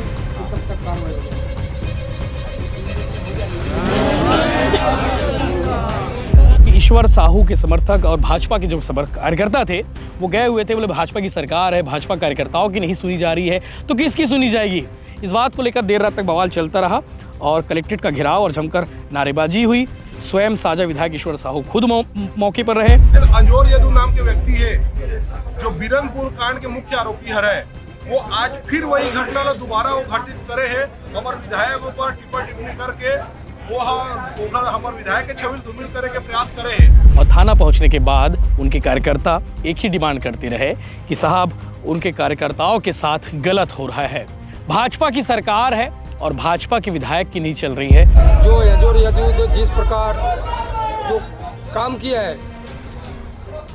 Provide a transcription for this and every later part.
तब तक कार्रवाई हो जाएगी। ईश्वर साहू के समर्थक और भाजपा के जो कार्यकर्ता थे वो गए हुए थे, बोले भाजपा की सरकार है, भाजपा कार्यकर्ताओं की नहीं सुनी जा रही है तो किसकी सुनी जाएगी। इस बात को लेकर देर रात तक बवाल चलता रहा और कलेक्ट्रेट का घेराव और जमकर नारेबाजी हुई। स्वयं साझा विधायक ईश्वर साहू खुद मौके पर रहे। अंजोर यदु नाम के व्यक्ति है जो बीरनपुर कांड के मुख्य आरोपी है, वो आज फिर वही घटना दोबारा वो घटित करे है। हमारे विधायक ऊपर टिप्पणी टिप्पणी करके वो हमारे विधायक के छविल धूमिल करे के प्रयास करे है। और थाना पहुंचने के बाद उनके कार्यकर्ता एक ही डिमांड करते रहे कि साहब उनके कार्यकर्ताओं के साथ गलत हो रहा है, भाजपा की सरकार है और भाजपा के विधायक की नहीं चल रही है। जो अंजोर यदु जिस प्रकार जो काम किया है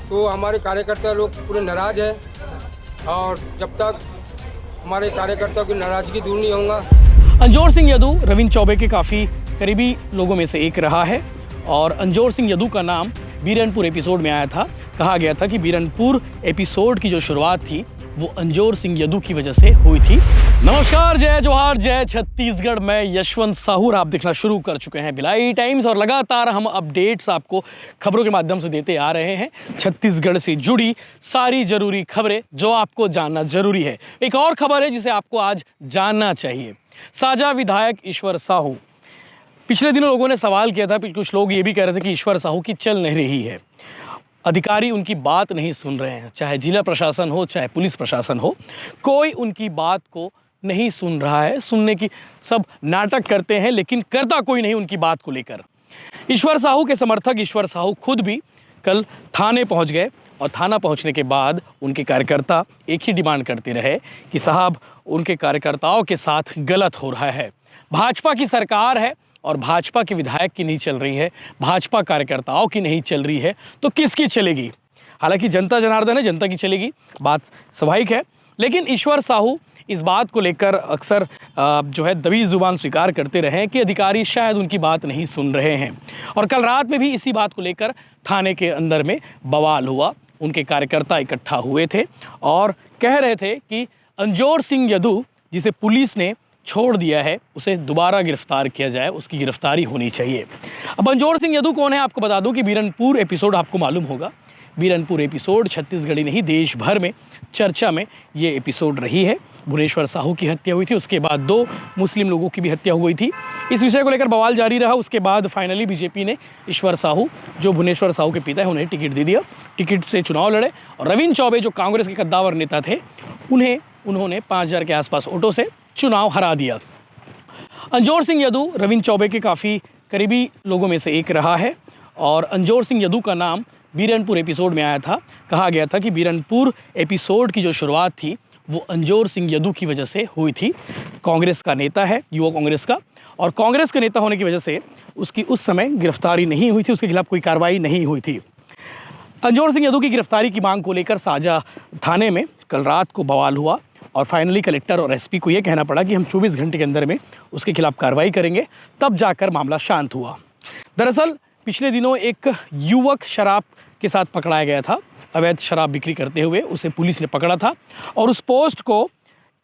तो हमारे कार्यकर्ता लोग पूरे नाराज है और जब तक हमारे कार्यकर्ताओं की नाराजगी दूर नहीं होगा। अंजोर सिंह यदु रविंद्र चौबे के काफ़ी करीबी लोगों में से एक रहा है और अंजोर सिंह यदु का नाम बीरनपुर एपिसोड में आया था। कहा गया था कि बीरनपुर एपिसोड की जो शुरुआत थी वो अंजोर सिंह यदु की वजह से हुई थी। नमस्कार, जय जोहार, जय छत्तीसगढ़। मैं यशवंत साहू, आप देखना शुरू कर चुके हैं भिलाई टाइम्स और लगातार हम अपडेट्स आपको खबरों के माध्यम से देते आ रहे हैं। छत्तीसगढ़ से जुड़ी सारी जरूरी खबरें जो आपको जानना जरूरी है। एक और खबर है जिसे आपको आज जानना चाहिए। साझा विधायक ईश्वर साहू, पिछले दिनों लोगों ने सवाल किया था, कुछ लोग ये भी कह रहे थे कि ईश्वर साहू की चल नहीं रही है, अधिकारी उनकी बात नहीं सुन रहे हैं, चाहे जिला प्रशासन हो चाहे पुलिस प्रशासन हो, कोई उनकी बात को नहीं सुन रहा है। सुनने की सब नाटक करते हैं लेकिन करता कोई नहीं उनकी बात को लेकर। ईश्वर साहू के समर्थक ईश्वर साहू खुद भी कल थाने पहुंच गए और थाना पहुंचने के बाद उनके कार्यकर्ता एक ही डिमांड करते रहे कि साहब उनके कार्यकर्ताओं के साथ गलत हो रहा है, भाजपा की सरकार है और भाजपा के विधायक की नहीं चल रही है, भाजपा कार्यकर्ताओं की नहीं चल रही है तो किसकी चलेगी। हालांकि जनता जनार्दन है, जनता की चलेगी, बात स्वाभाविक है, लेकिन ईश्वर साहू इस बात को लेकर अक्सर जो है दबी जुबान स्वीकार करते रहे कि अधिकारी शायद उनकी बात नहीं सुन रहे हैं। और कल रात में भी इसी बात को लेकर थाने के अंदर में बवाल हुआ। उनके कार्यकर्ता इकट्ठा हुए थे और कह रहे थे कि अंजोर सिंह यदु जिसे पुलिस ने छोड़ दिया है उसे दोबारा गिरफ्तार किया जाए, उसकी गिरफ्तारी होनी चाहिए। अब अंजोर सिंह यदु कौन है आपको बता दूं कि बीरनपुर एपिसोड आपको मालूम होगा। बीरनपुर एपिसोड छत्तीसगढ़ ही नहीं देश भर में चर्चा में ये एपिसोड रही है। भुवनेश्वर साहू की हत्या हुई थी, उसके बाद 2 मुस्लिम लोगों की भी हत्या हुई थी। इस विषय को लेकर बवाल जारी रहा। उसके बाद फाइनली बीजेपी ने ईश्वर साहू जो भुवनेश्वर साहू के पिता है उन्हें टिकट दे दिया, टिकट से चुनाव लड़े और रविंद्र चौबे जो कांग्रेस के कद्दावर नेता थे उन्होंने 5000 के आसपास वोटों से चुनाव हरा दिया। अंजोर सिंह यदु रविंद्र चौबे के काफ़ी करीबी लोगों में से एक रहा है और अंजोर सिंह यदु का नाम बीरनपुर एपिसोड में आया था। कहा गया था कि बीरनपुर एपिसोड की जो शुरुआत थी वो अंजोर सिंह यदु की वजह से हुई थी। कांग्रेस का नेता है, युवा कांग्रेस का, और कांग्रेस के नेता होने की वजह से उसकी उस समय गिरफ्तारी नहीं हुई थी, उसके खिलाफ कोई कार्रवाई नहीं हुई थी। अंजोर सिंह यदु की गिरफ्तारी की मांग को लेकर साझा थाने में कल रात को बवाल हुआ और फाइनली कलेक्टर और एसपी को ये कहना पड़ा कि हम 24 घंटे के अंदर में उसके खिलाफ कार्रवाई करेंगे, तब जाकर मामला शांत हुआ। दरअसल पिछले दिनों एक युवक शराब के साथ पकड़ाया गया था, अवैध शराब बिक्री करते हुए उसे पुलिस ने पकड़ा था और उस पोस्ट को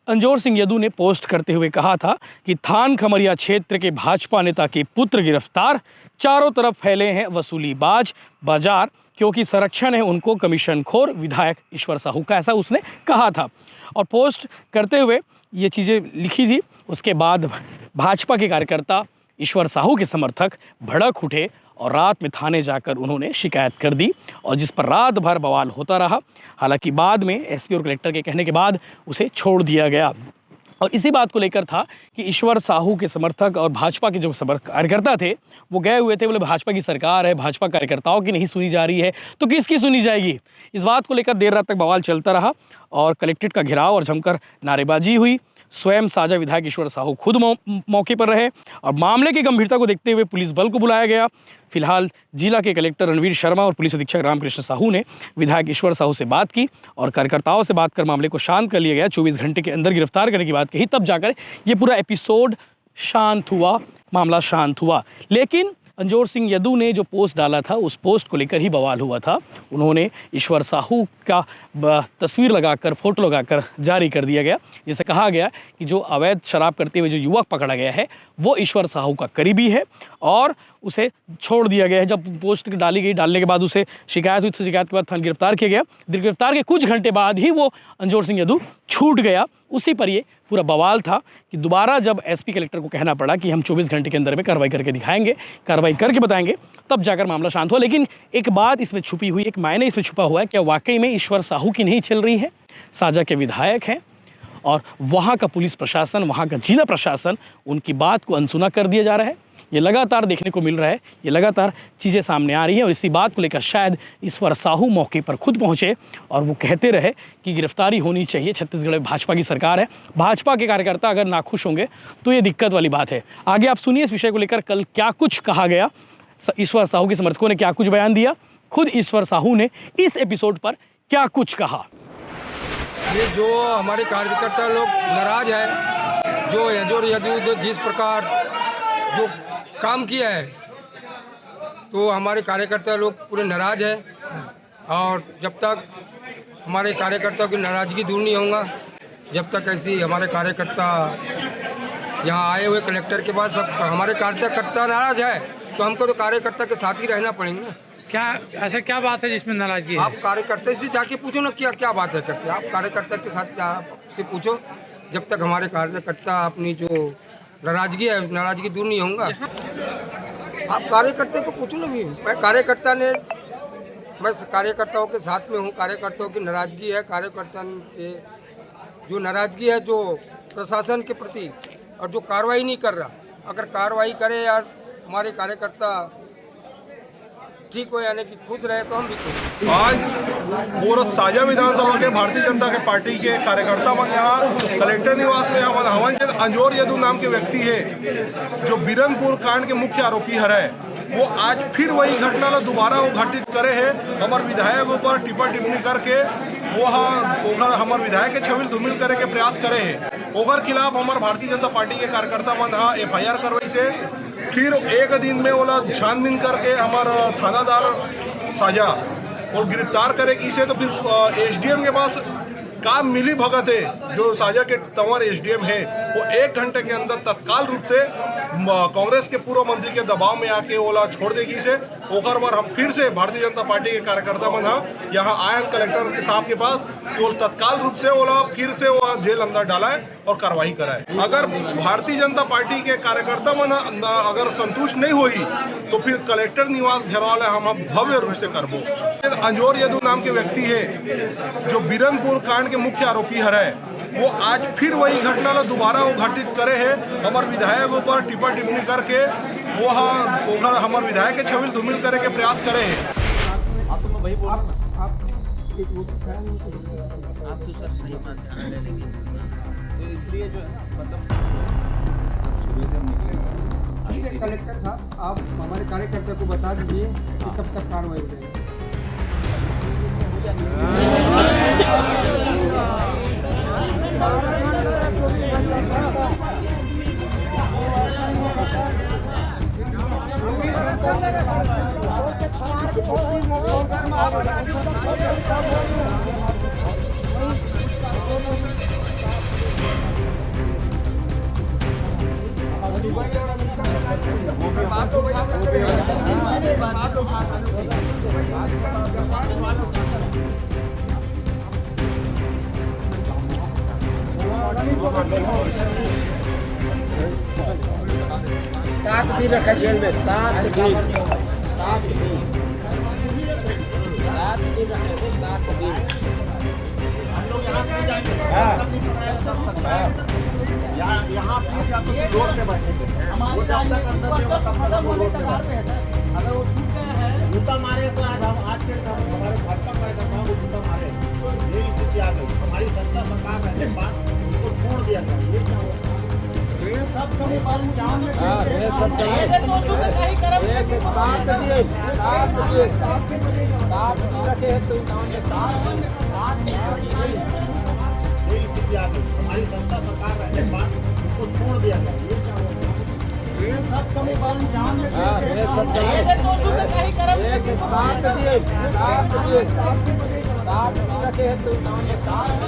अंजोर सिंह यदु ने पोस्ट करते हुए कहा था कि थान खमरिया क्षेत्र के भाजपा नेता के पुत्र गिरफ्तार, चारों तरफ फैले हैं वसूलीबाज बाजार, क्योंकि संरक्षण है उनको कमीशन खोर विधायक ईश्वर साहू का, ऐसा उसने कहा था और पोस्ट करते हुए ये चीज़ें लिखी थी। उसके बाद भाजपा के कार्यकर्ता ईश्वर साहू के समर्थक भड़क उठे और रात में थाने जाकर उन्होंने शिकायत कर दी और जिस पर रात भर बवाल होता रहा। हालांकि बाद में एसपी और कलेक्टर के कहने के बाद उसे छोड़ दिया गया और इसी बात को लेकर था कि ईश्वर साहू के समर्थक और भाजपा के जो कार्यकर्ता थे वो गए हुए थे, बोले भाजपा की सरकार है, भाजपा कार्यकर्ताओं की नहीं सुनी जा रही है तो किसकी सुनी जाएगी। इस बात को लेकर देर रात तक बवाल चलता रहा और कलेक्ट्रेट का घेराव और जमकर नारेबाजी हुई। स्वयं साझा विधायक ईश्वर साहू खुद मौके पर रहे और मामले की गंभीरता को देखते हुए पुलिस बल को बुलाया गया। फिलहाल जिला के कलेक्टर रणवीर शर्मा और पुलिस अधीक्षक रामकृष्ण साहू ने विधायक ईश्वर साहू से बात की और कार्यकर्ताओं से बात कर मामले को शांत कर लिया गया। 24 घंटे के अंदर गिरफ्तार करने की बात कही, तब जाकर ये पूरा एपिसोड शांत हुआ, मामला शांत हुआ। लेकिन अंजोर सिंह यदू ने जो पोस्ट डाला था उस पोस्ट को लेकर ही बवाल हुआ था। उन्होंने ईश्वर साहू का तस्वीर लगाकर, फोटो लगाकर जारी कर दिया गया, जिसे कहा गया कि जो अवैध शराब करते हुए जो युवक पकड़ा गया है वो ईश्वर साहू का करीबी है और उसे छोड़ दिया गया है। जब पोस्ट डाली गई, डालने के बाद उसे शिकायत हुई, तो शिकायत के बाद गिरफ्तार किया गया। गिरफ्तार के कुछ घंटे बाद ही वो अंजोर सिंह यदू छूट गया। उसी पर ये पूरा बवाल था कि दोबारा जब एसपी कलेक्टर को कहना पड़ा कि हम 24 घंटे के अंदर में कार्रवाई करके दिखाएंगे, कार्रवाई करके बताएंगे, तब जाकर मामला शांत हुआ। लेकिन एक बात इसमें छुपी हुई, एक मायने इसमें छुपा हुआ है। क्या वाकई में ईश्वर साहू की नहीं चल रही है? साजा के विधायक हैं और वहाँ का पुलिस प्रशासन, वहाँ का जिला प्रशासन उनकी बात को अनसुना कर दिया जा रहा है। ये लगातार देखने को मिल रहा है, ये लगातार चीज़ें सामने आ रही हैं और इसी बात को लेकर शायद ईश्वर साहू मौके पर खुद पहुंचे और वो कहते रहे कि गिरफ्तारी होनी चाहिए। छत्तीसगढ़ में भाजपा की सरकार है, भाजपा के कार्यकर्ता अगर नाखुश होंगे तो ये दिक्कत वाली बात है। आगे आप सुनिए इस विषय को लेकर कल क्या कुछ कहा गया, ईश्वर साहू के समर्थकों ने क्या कुछ बयान दिया, खुद ईश्वर साहू ने इस एपिसोड पर क्या कुछ कहा। ये जो हमारे कार्यकर्ता लोग नाराज है, जो अंजोर यदू जिस प्रकार जो काम किया है, तो हमारे कार्यकर्ता लोग पूरे नाराज है। और जब तक हमारे कार्यकर्ताओं की नाराज़गी दूर नहीं होगा, जब तक ऐसी हमारे कार्यकर्ता यहाँ आए हुए कलेक्टर के पास, सब हमारे कार्यकर्ता नाराज है तो हमको तो कार्यकर्ता के साथ ही रहना पड़ेगा। क्या ऐसा क्या बात है जिसमें नाराजगी है? आप कार्यकर्ता से जाके पूछो ना क्या क्या बात है करते, आप कार्यकर्ता के साथ क्या से पूछो। जब तक हमारे कार्यकर्ता अपनी जो नाराजगी है, नाराजगी दूर नहीं होगा। आप कार्यकर्ता को पूछो ना। भी मैं कार्यकर्ताओं के साथ में हूँ। कार्यकर्ताओं की नाराजगी है, कार्यकर्ता के जो नाराजगी है जो प्रशासन के प्रति, और जो कार्रवाई नहीं कर रहा। अगर कार्रवाई करे यार हमारे कार्यकर्ता ठीक हो, यानी कि खुश रहे, तो हम भी खुश। आज पूरा साजा विधानसभा के भारतीय जनता के पार्टी के कार्यकर्ता मन यहाँ कलेक्टर निवास में हवन अंजोर यदू नाम के व्यक्ति है जो बीरनपुर कांड के मुख्य आरोपी है, वो आज फिर वही घटना ला दोबारा वो घटित करे है। हमारे विधायक ऊपर टिप्पा टिप्पणी करके वो हमारे विधायक के छविल धूमिल करे के प्रयास करे है। ओकर खिलाफ हमारे भारतीय जनता पार्टी के कार्यकर्ता मन FIR करवाई से, फिर एक दिन में वो छानबीन करके हमारा थानादार साजा और गिरफ्तार करे इसे। तो फिर SDM के पास काम मिली भगत है, जो साजा के तंवर SDM है, वो 1 घंटे के अंदर तत्काल रूप से कांग्रेस के पूर्व मंत्री के दबाव में आके ओला छोड़ देगी से। ओकर बार हम फिर से भारतीय जनता पार्टी के कार्यकर्ता मन यहाँ आए कलेक्टर साहब के पास कि वो तत्काल रूप से ओला फिर से वो जेल अंदर डाला है और कार्रवाई कराए। अगर भारतीय जनता पार्टी के कार्यकर्ता मन अगर संतुष्ट नहीं हुई तो फिर कलेक्टर निवास घेराव हम भव्य रूप से करबो। अंजोर यदू नाम के व्यक्ति है जो बीरनपुर कांड के मुख्य आरोपी है, वो आज फिर वही घटना ला दोबारा वो घटित करे है। हमारे विधायक ऊपर टिप्पा टिप्पणी करके वो हमारे विधायक के छविल धूमिल करे के प्रयास करे है। आप तो सर सही बात जान रहे, लेकिन तो इसलिए जो है मतलब शुरू से निकलेगा। ठीक है कलेक्टर साहब, आप हमारे कार्यकर्ता को बता दीजिए कि कब तक कार्रवाई करेंगे। सात दिन रखा जेल में, 7 दिन अगर वो छूट गया है जूता मारे तो आज हम आज के हमारे भाजपा कार्यकर्ताओं को जूता मारे, ये स्थिति आ गई। हमारी जनता सरकार रहने के बाद उनको छोड़ दिया था। ये क्या हुआ? सब कभी हमारी जनता सरकार रहने के बाद उनको छोड़ दिया था। ये क्या हुआ? ये सब एक 7 दिन 7 दिन रखे हैं सुल्तान ने 7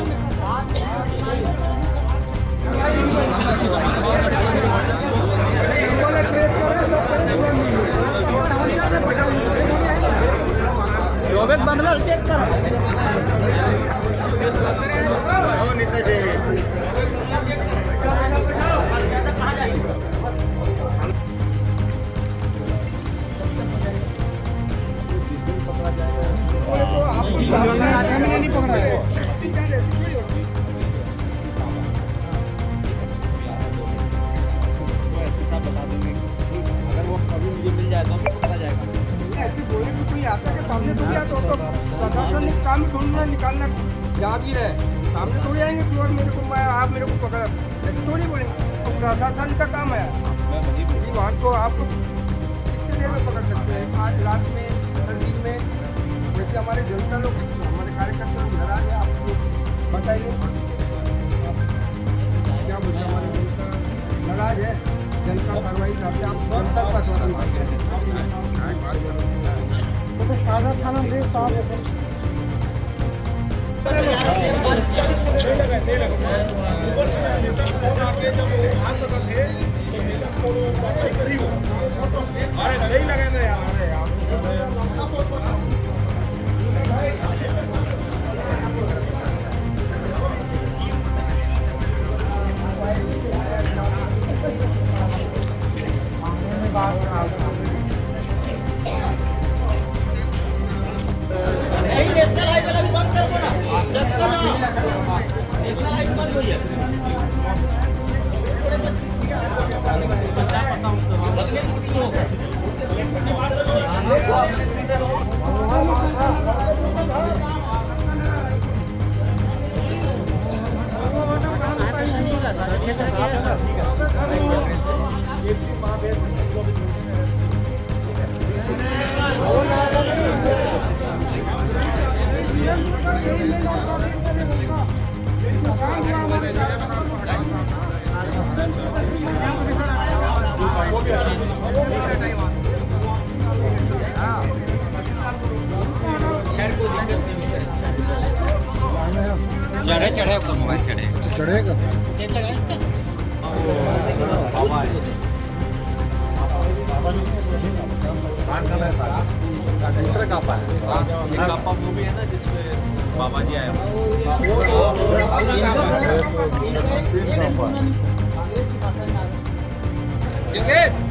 ऐसे बोले कि कोई आता है सामने थोड़ी आता तो प्रशासन ने काम ढूंढना निकालना जा भी रहे सामने थोड़ी आएंगे चोर मेरे को आप मेरे को पकड़ा ऐसे थोड़ी बोलेंगे तो प्रशासन का काम है वहाँ तो आपको कितने देर में पकड़ सकते हैं आज रात में दिन में जैसे हमारे जनता लोग हमारे कार्यकर्ता लोग नाराज है आप लोग बताइए क्या बोलते हमारे जनता नाराज है जनता कार्रवाई करते आप जनता का आंदोलन करते हैं तो सादा थाना में साहब नहीं लगे ना यार नेशनल हाईवे वाला भी बंद कर दो ना नेशनल हाईवे बंद हुई है चढ़े ऊपर मोबाइल चढ़ेगा दूसरा कापा है कापा मूवी है ना जिसमें बाबा जी आए योगेश